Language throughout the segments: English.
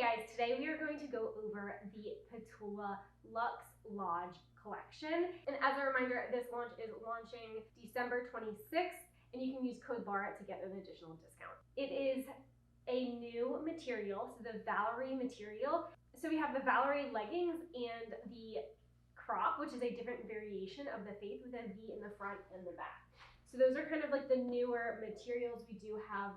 guys, today we are going to go over the Petula Luxe Lodge collection. And as a reminder, this launch is launching December 26th, and you can use code Laura to get an additional discount. It is a new material, so the Valerie material. So we have the Valerie leggings and the crop, which is a different variation of the faith with a V in the front and the back. So those are kind of like the newer materials. We do have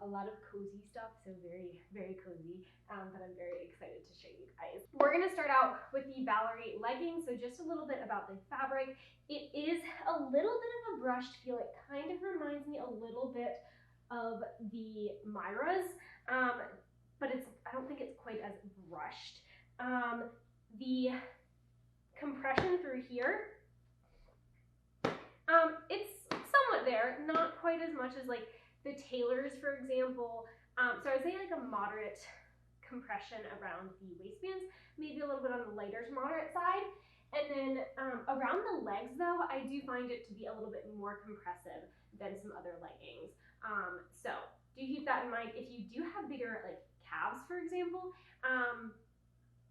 a lot of cozy stuff, so very, very cozy, that I'm very excited to show you guys. We're gonna start out with the Valerie leggings. So just a little bit about the fabric. It is a little bit of a brushed feel. It kind of reminds me a little bit of the Mayra's, but I don't think it's quite as brushed. The compression through here, it's somewhat there, not quite as much as like the tailors, for example. So I would say like a moderate compression around the waistbands, maybe a little bit on the lighter to moderate side. And then around the legs though, I do find it to be a little bit more compressive than some other leggings. So do keep that in mind. If you do have bigger like calves, for example,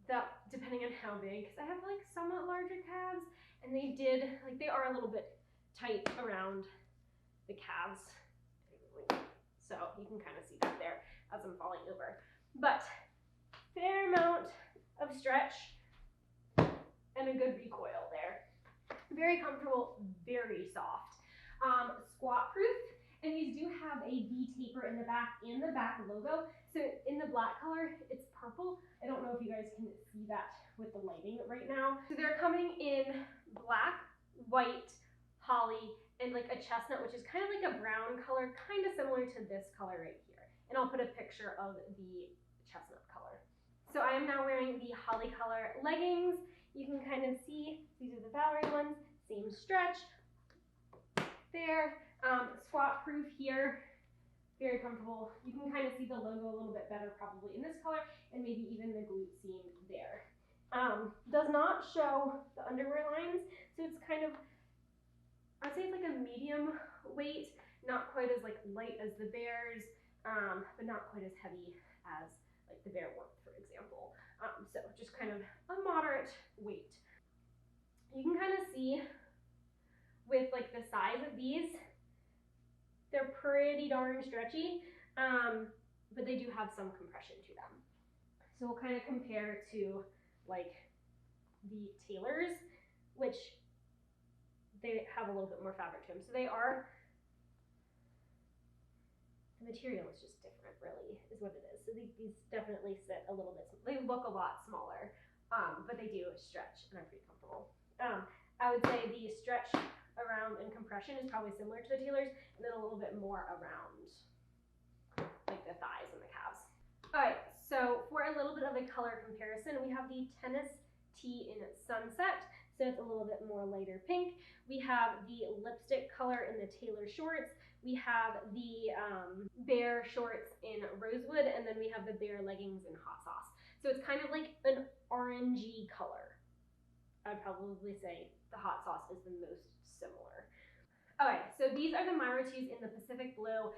that depending on how big, because I have like somewhat larger calves, and they are a little bit tight around the calves. So you can kind of see that there as I'm falling over. But fair amount of stretch and a good recoil there. Very comfortable, very soft. Squat proof, and these do have a V taper in the back and the back logo. So in the black color, it's purple. I don't know if you guys can see that with the lighting right now. So they're coming in black, white, holly, and like a chestnut, which is kind of like a brown color, kind of similar to this color right here. And I'll put a picture of the chestnut color. So I am now wearing the holly color leggings. You can kind of see, these are the Valerie ones, same stretch there. Squat proof here, very comfortable. You can kind of see the logo a little bit better probably in this color, and maybe even the glute seam there. Does not show the underwear lines, so it's kind of, I'd say it's like a medium weight, not quite as like light as the Bears, but not quite as heavy as like the Bear Warmth, for example. So just kind of a moderate weight. You can kind of see with like the size of these, they're pretty darn stretchy, but they do have some compression to them. So we'll kind of compare to like the tailors, which they have a little bit more fabric to them. So the material is just different, really, is what it is. So these definitely sit a little bit, they look a lot smaller, but they do stretch and are pretty comfortable. I would say the stretch around and compression is probably similar to the tailors, and then a little bit more around like the thighs and the calves. All right, so for a little bit of a color comparison, we have the tennis tee in Sunset. So it's a little bit more lighter pink. We have the lipstick color in the tailor shorts. We have the Bear shorts in Rosewood, and then we have the Bear leggings in Hot Sauce. So it's kind of like an orangey color. I'd probably say the Hot Sauce is the most similar. Okay, so these are the Mayra IIs in the Pacific Blue.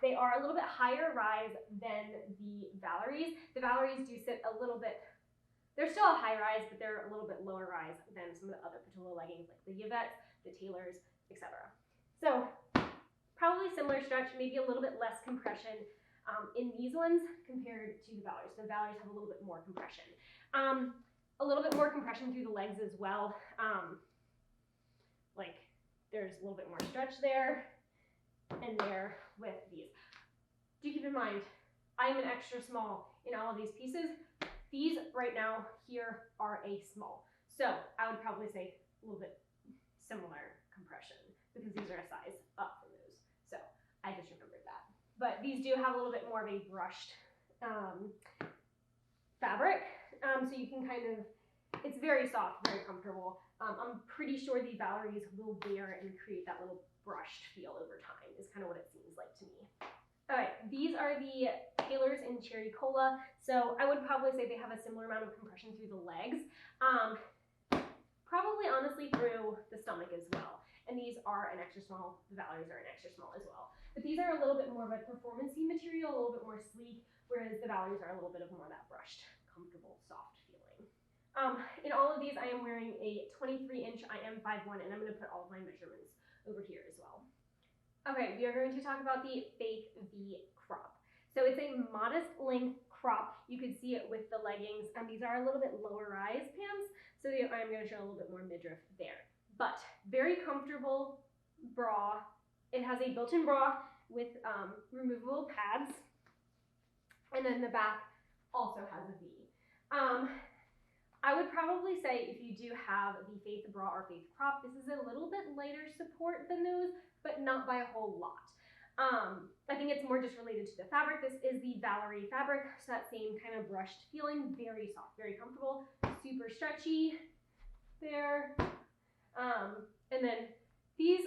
They are a little bit higher rise than the Valeries. The Valeries do sit a little bit, they're still a high rise, but they're a little bit lower rise than some of the other Petula leggings like the Yvettes, the Tailors, etc. So probably similar stretch, maybe a little bit less compression in these ones compared to the Valeries. The Valeries have a little bit more compression. A little bit more compression through the legs as well. Like there's a little bit more stretch there and there with these. Do keep in mind, I'm an extra small in all of these pieces. These right now here are a small. So I would probably say a little bit similar compression because these are a size up from those. So I just remembered that. But these do have a little bit more of a brushed fabric. So you can kind of, it's very soft, very comfortable. I'm pretty sure the Valeries will wear and create that little brushed feel over time is kind of what it seems like to me. All right, these are the tailors in Cherry Cola. So I would probably say they have a similar amount of compression through the legs. Probably honestly through the stomach as well. And these are an extra small, the Valeries are an extra small as well. But these are a little bit more of a performance-y material, a little bit more sleek, whereas the Valeries are a little bit of more that brushed, comfortable, soft feeling. In all of these, I am wearing a 23-inch. I am 5'1", and I'm going to put all of my measurements over here as well. Okay, we are going to talk about the Faith V crop. So it's a modest length crop. You can see it with the leggings, and these are a little bit lower rise pants, so I'm going to show a little bit more midriff there. But very comfortable bra. It has a built-in bra with removable pads, and then the back also has a V. I would probably say if you do have the Faith bra or Faith crop, this is a little bit lighter support than those, but not by a whole lot. I think it's more just related to the fabric. This is the Valerie fabric, so that same kind of brushed feeling, very soft, very comfortable, super stretchy there. And then these,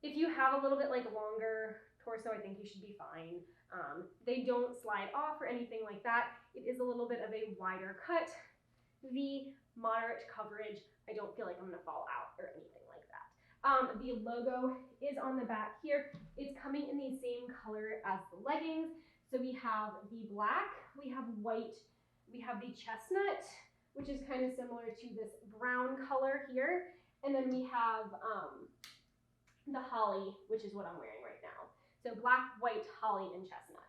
if you have a little bit like longer torso, I think you should be fine. They don't slide off or anything like that. It is a little bit of a wider cut, V, moderate coverage. I don't feel like I'm gonna fall out or anything like that. The logo is on the back here. It's coming in the same color as the leggings. So we have the black, we have white, we have the chestnut, which is kind of similar to this brown color here. And then we have the holly, which is what I'm wearing right now. So black, white, holly, and chestnut.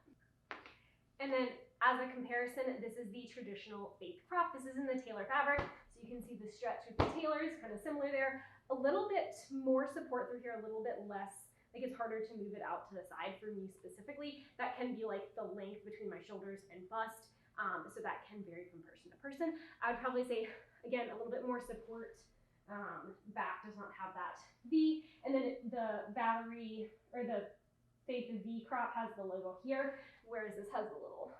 And then as a comparison, this is the traditional Faith crop. This is in the tailor fabric. So you can see the stretch with the tailors, kind of similar there. A little bit more support through here, a little bit less. Like it's harder to move it out to the side for me specifically. That can be like the length between my shoulders and bust. So that can vary from person to person. I would probably say, again, a little bit more support. Back does not have that V. And then the Valerie, or the Faith V crop has the logo here, whereas this has a little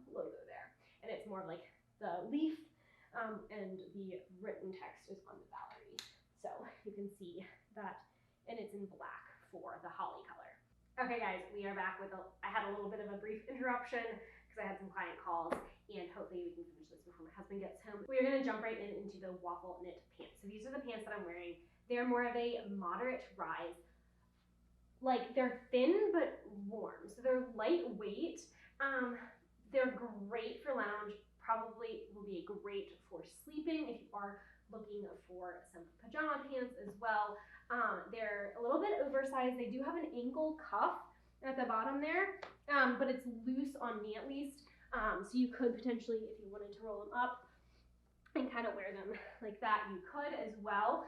logo there. And it's more like the leaf, and the written text is on the Valerie. So you can see that, and it's in black for the holly color. Okay guys, we are back with I had a little bit of a brief interruption because I had some client calls, and hopefully we can finish this before my husband gets home. We are going to jump right into the Waffle Knit pants. So these are the pants that I'm wearing. They're more of a moderate rise. Like they're thin but warm, so they're lightweight. They're great for lounge, probably will be great for sleeping if you are looking for some pajama pants as well. They're a little bit oversized. They do have an ankle cuff at the bottom there, but it's loose on me at least. So you could potentially, if you wanted to roll them up and kind of wear them like that, you could as well.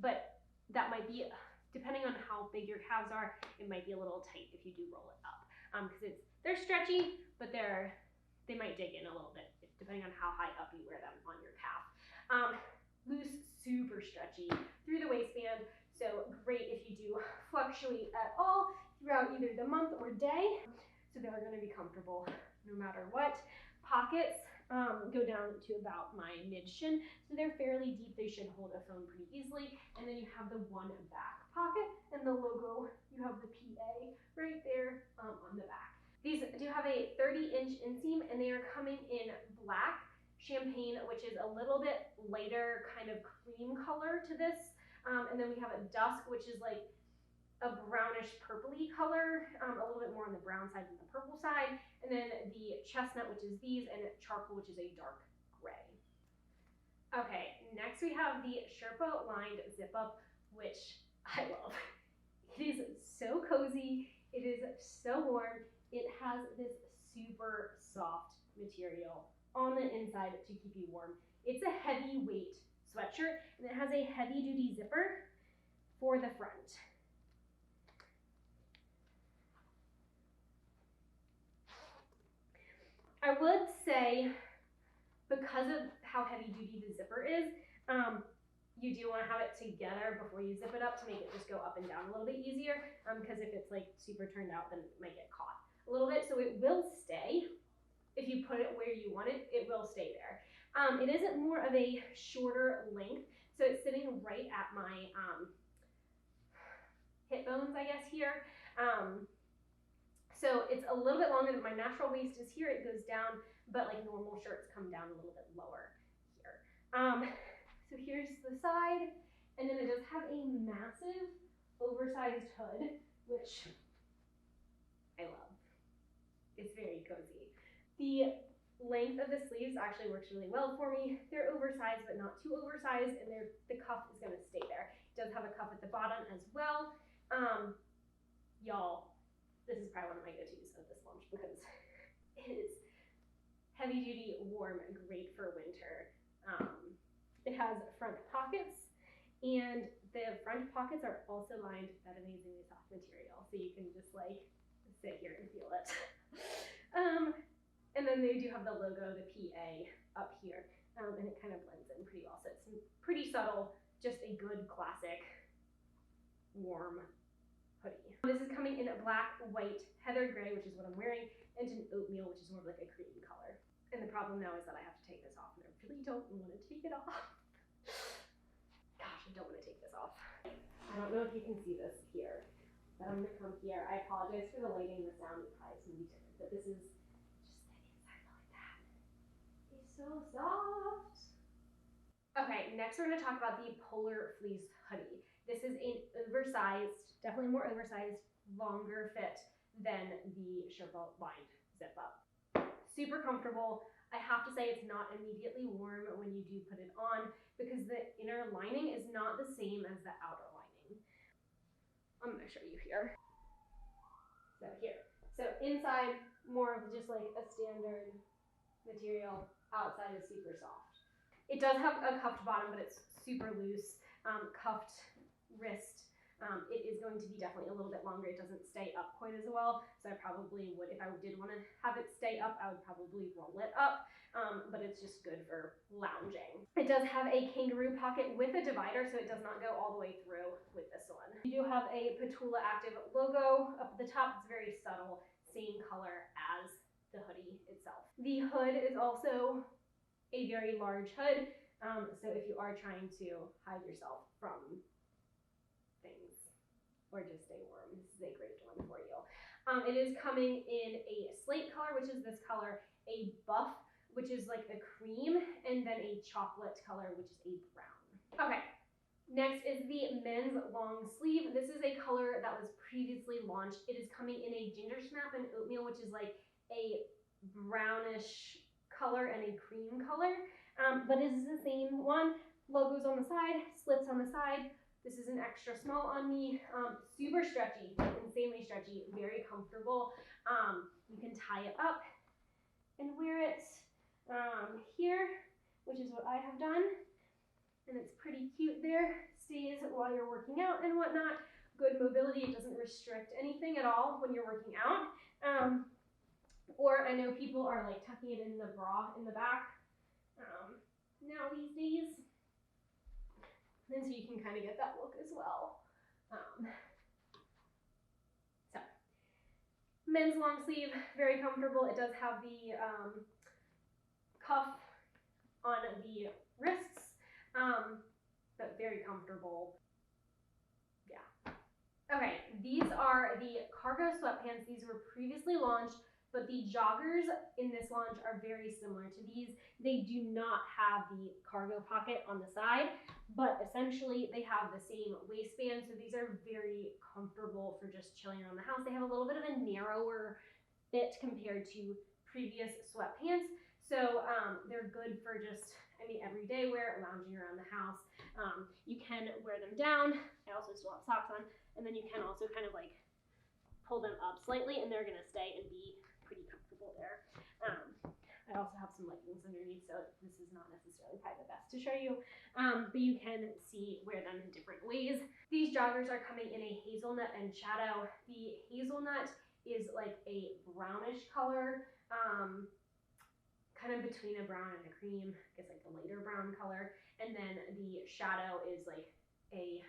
But that might be, depending on how big your calves are, it might be a little tight if you do roll it up. Because they're stretchy, but they might dig in a little bit depending on how high up you wear them on your calf. Loose, super stretchy through the waistband, so great if you do fluctuate at all throughout either the month or day. So they're going to be comfortable no matter what. Pockets go down to about my mid shin, so they're fairly deep. They should hold a phone pretty easily. And then you have the one back pocket, and the logo, you have the PA right there on the back. These do have a 30-inch inseam, and they are coming in black, champagne, which is a little bit lighter kind of cream color to this. And then we have a dusk, which is like a brownish purpley color, a little bit more on the brown side than the purple side. And then the chestnut, which is these, and charcoal, which is a dark gray. Okay, next we have the Sherpa Lined Zip Up, which I love. It is so cozy. It is so warm. It has this super soft material on the inside to keep you warm. It's a heavyweight sweatshirt, and it has a heavy duty zipper for the front. I would say, because of how heavy duty the zipper is, you do want to have it together before you zip it up to make it just go up and down a little bit easier, because if it's like super turned out, then it might get caught a little bit. So it will stay. If you put it where you want it, it will stay there. It is more of a shorter length, so it's sitting right at my hip bones, I guess, here. So it's a little bit longer than my natural waist is here. It goes down, but like normal shirts come down a little bit lower here. So here's the side, and then it does have a massive oversized hood, which I love. It's very cozy. The length of the sleeves actually works really well for me. They're oversized, but not too oversized, and the cuff is gonna stay there. It does have a cuff at the bottom as well. Y'all, this is probably one of my go-tos of this lunch because it is heavy duty, warm, great for winter. It has front pockets, and the front pockets are also lined with that amazingly soft material, so you can just like sit here and feel it. And then they do have the logo, the PA, up here, and it kind of blends in pretty well. So it's pretty subtle, just a good classic warm hoodie. This is coming in a black, white, heather gray, which is what I'm wearing, and an oatmeal, which is more of like a cream color. And the problem now is that I have to take this off, and I really don't want to take it off. Gosh, I don't want to take this off. I don't know if you can see this here, but I'm gonna come here. I apologize for the lighting and the sound. It's probably gonna be different, but this is just the inside like that. It's so soft. Okay, next we're gonna talk about the Polar Fleece hoodie. This is an oversized, definitely more oversized, longer fit than the Sherpa Lined Zip Up. Super comfortable. I have to say it's not immediately warm when you do put it on because the inner lining is not the same as the outer lining. I'm gonna show you here. So here. So inside, more of just like a standard material. Outside is super soft. It does have a cuffed bottom, but it's super loose. Cuffed wrist. It is going to be definitely a little bit longer. It doesn't stay up quite as well, so I probably would, if I did want to have it stay up, I would probably roll it up, but it's just good for lounging. It does have a kangaroo pocket with a divider, so it does not go all the way through with this one. You do have a Petula Active logo up at the top. It's very subtle, same color as the hoodie itself. The hood is also a very large hood, so if you are trying to hide yourself from things or just stay warm, this is a great one for you. It is coming in a slate color, which is this color, a buff, which is like a cream, and then a chocolate color, which is a brown. Okay, next is the men's long sleeve. This is a color that was previously launched. It is coming in a ginger snap and oatmeal, which is like a brownish color and a cream color, but it is the same one. Logos on the side, slits on the side. This is an extra small on me, super stretchy, insanely stretchy, very comfortable. You can tie it up and wear it here, which is what I have done, and it's pretty cute there. Stays while you're working out and whatnot. Good mobility, it doesn't restrict anything at all when you're working out. Or I know people are like tucking it in the bra in the back now these days. And so you can kind of get that look as well. So, men's long sleeve, very comfortable. It does have the cuff on the wrists, but very comfortable. Yeah. Okay, these are the cargo sweatpants. These were previously launched, but the joggers in this launch are very similar to these. They do not have the cargo pocket on the side, but essentially they have the same waistband, so these are very comfortable for just chilling around the house. They have a little bit of a narrower fit compared to previous sweatpants, so they're good for just, everyday wear, lounging around the house. You can wear them down. I also still have socks on, and then you can also kind of like pull them up slightly, and they're gonna stay and be pretty comfortable there. I also have some leggings underneath, so this is not necessarily probably the best to show you, but you can wear them in different ways. These joggers are coming in a hazelnut and shadow. The hazelnut is like a brownish color, kind of between a brown and a cream, I guess like a lighter brown color, and then the shadow is like a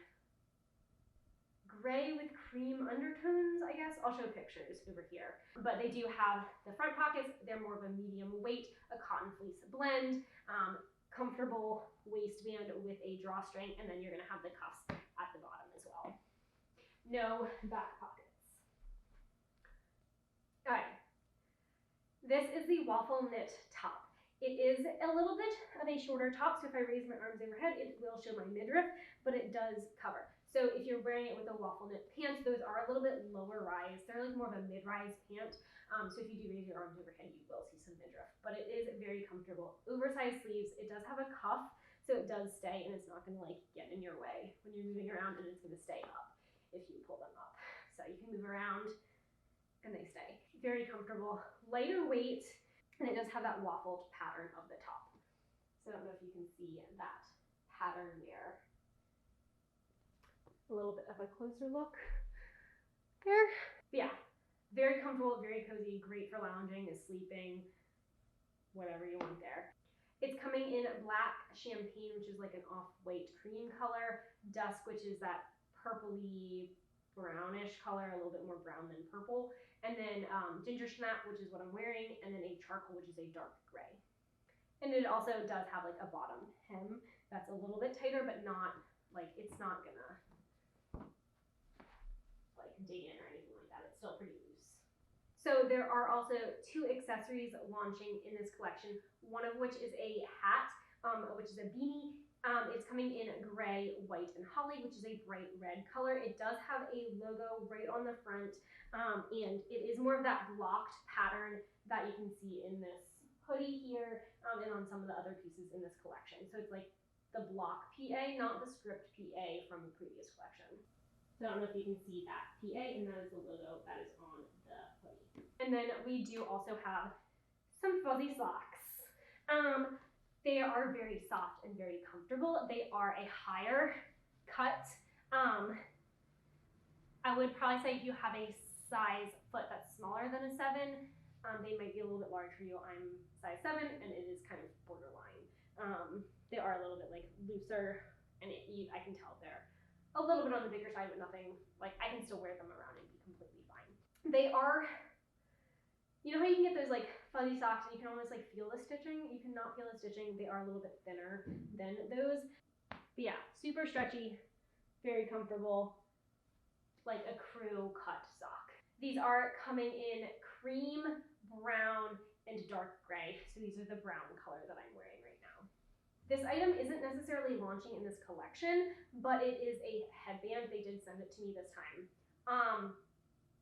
gray with cream undertones, I guess. I'll show pictures over here. But they do have the front pockets. They're more of a medium weight, a cotton fleece blend, comfortable waistband with a drawstring, and then you're gonna have the cuffs at the bottom as well. No back pockets. All right, this is the Waffle Knit top. It is a little bit of a shorter top, so if I raise my arms overhead, it will show my midriff, but it does cover. So if you're wearing it with a waffle knit pant, those are a little bit lower rise. They're like more of a mid-rise pant. So if you do raise your arms overhead, you will see some midriff, but it is very comfortable. Oversized sleeves. It does have a cuff, so it does stay, and it's not going to like get in your way when you're moving around, and it's going to stay up if you pull them up. So you can move around and they stay. Very comfortable, lighter weight, and it does have that waffled pattern of the top. So I don't know if you can see that pattern there. A little bit of a closer look there. But yeah, very comfortable, very cozy, great for lounging, sleeping, whatever you want there. It's coming in black champagne, which is like an off-white cream color, dusk, which is that purpley brownish color, a little bit more brown than purple, and then ginger snap, which is what I'm wearing, and then a charcoal, which is a dark gray. And it also does have like a bottom hem that's a little bit tighter, but not like, it's not gonna like dig in or anything like that. It's still pretty loose. So there are also 2 accessories launching in this collection, one of which is a hat, which is a beanie. It's coming in gray, white, and holly, which is a bright red color. It does have a logo right on the front, and it is more of that blocked pattern that you can see in this hoodie here, and on some of the other pieces in this collection. So it's like the block PA, not the script PA from the previous collection. So I don't know if you can see that PA, and that is the logo that is on the hoodie. And then we do also have some fuzzy socks. They are very soft and very comfortable. They are a higher cut. I would probably say if you have a size foot that's smaller than a 7, they might be a little bit large for you. I'm size 7, and it is kind of borderline. They are a little bit like looser, and I can tell they're a little bit on the bigger side, but nothing, like I can still wear them around and be completely fine. They are, you know how you can get those like fuzzy socks and you can almost like feel the stitching? You cannot feel the stitching. They are a little bit thinner than those. But yeah, super stretchy, very comfortable, like a crew cut sock. These are coming in cream, brown, and dark gray. So these are the brown color that I'm wearing right now. This item isn't necessarily launching in this collection, but it is a headband. They did send it to me this time.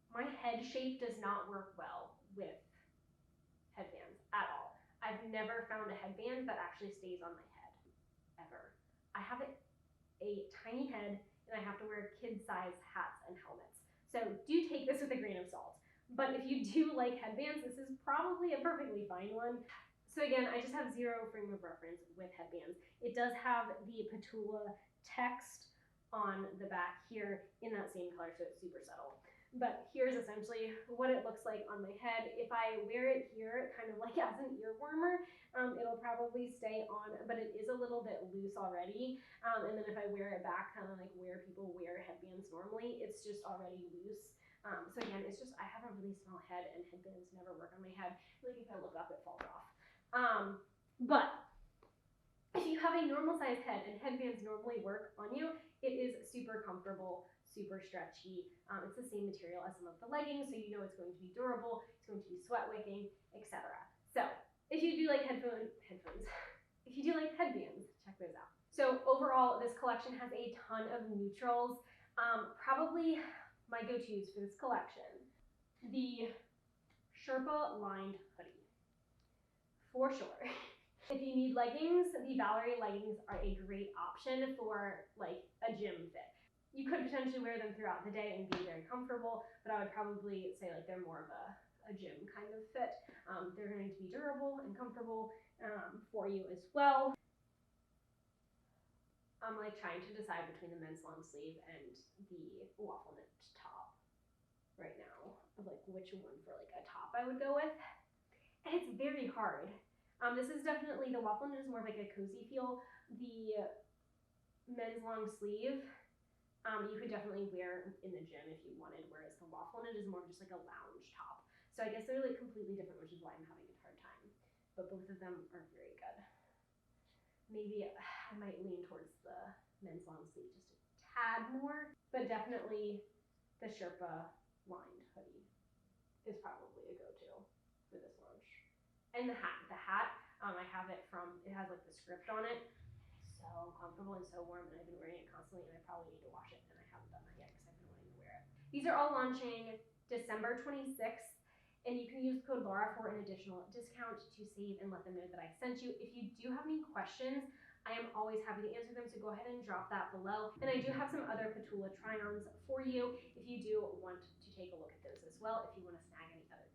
My head shape does not work well with headbands at all. I've never found a headband that actually stays on my head, ever. I have a tiny head, and I have to wear kid-size hats and helmets. So do take this with a grain of salt. But if you do like headbands, this is probably a perfectly fine one. So again, I just have 0 frame of reference with headbands. It does have the Petula text on the back here in that same color, so it's super subtle. But here's essentially what it looks like on my head. If I wear it here, kind of like as an ear warmer, it'll probably stay on, but it is a little bit loose already. And then if I wear it back, kind of like where people wear headbands normally, it's just already loose. So again, it's just, I have a really small head and headbands never work on my head. Like if I look up, it falls off. But if you have a normal sized head and headbands normally work on you, it is super comfortable, super stretchy. It's the same material as some of the leggings, so you know it's going to be durable, it's going to be sweat wicking, etc. So if you do like if you do like headbands, check those out. So overall, this collection has a ton of neutrals. Probably my go-tos for this collection, the Sherpa Lined Hoodie, for sure. If you need leggings, the Valerie leggings are a great option for like a gym fit. You could potentially wear them throughout the day and be very comfortable, but I would probably say like they're more of a gym kind of fit. They're going to be durable and comfortable for you as well. I'm like trying to decide between the men's long sleeve and the waffle knit top right now, of like which one for like a top I would go with. And it's very hard. This is definitely, the waffle knit is more of like a cozy feel. The men's long sleeve, you could definitely wear in the gym if you wanted, whereas the waffle knit is more just like a lounge top. So I guess they're like completely different, which is why I'm having a hard time. But both of them are very good. Maybe I might lean towards the men's long sleeve just a tad more, but definitely the Sherpa Lined Hoodie is probably a go-to for this launch. And the hat, I have it from, it has like the script on it. So so comfortable and so warm, and I've been wearing it constantly, and I probably need to wash it, and I haven't done that yet because I've been wanting to wear it. These are all launching December 26th, and you can use code Laura for an additional discount to save and let them know that I sent you. If you do have any questions, I am always happy to answer them, so go ahead and drop that below. And I do have some other Petula try-ons for you if you do want to take a look at those as well, if you want to snag any other